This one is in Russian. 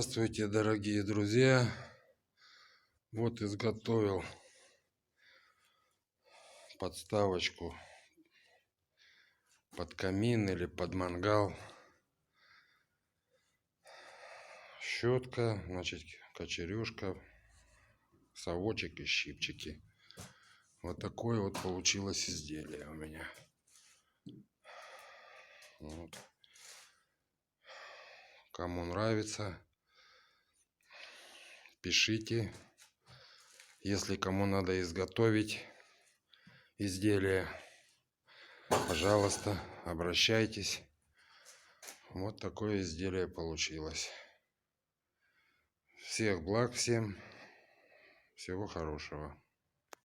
Здравствуйте, дорогие друзья! Вот изготовил подставочку под камин или под мангал. Щетка, значит, кочерюшка, совочек и щипчики. Вот такое вот получилось изделие у меня. Вот. Кому нравится, пишите. Если кому надо изготовить изделие, пожалуйста, обращайтесь. Вот такое изделие получилось. Всех благ всем. Всего хорошего.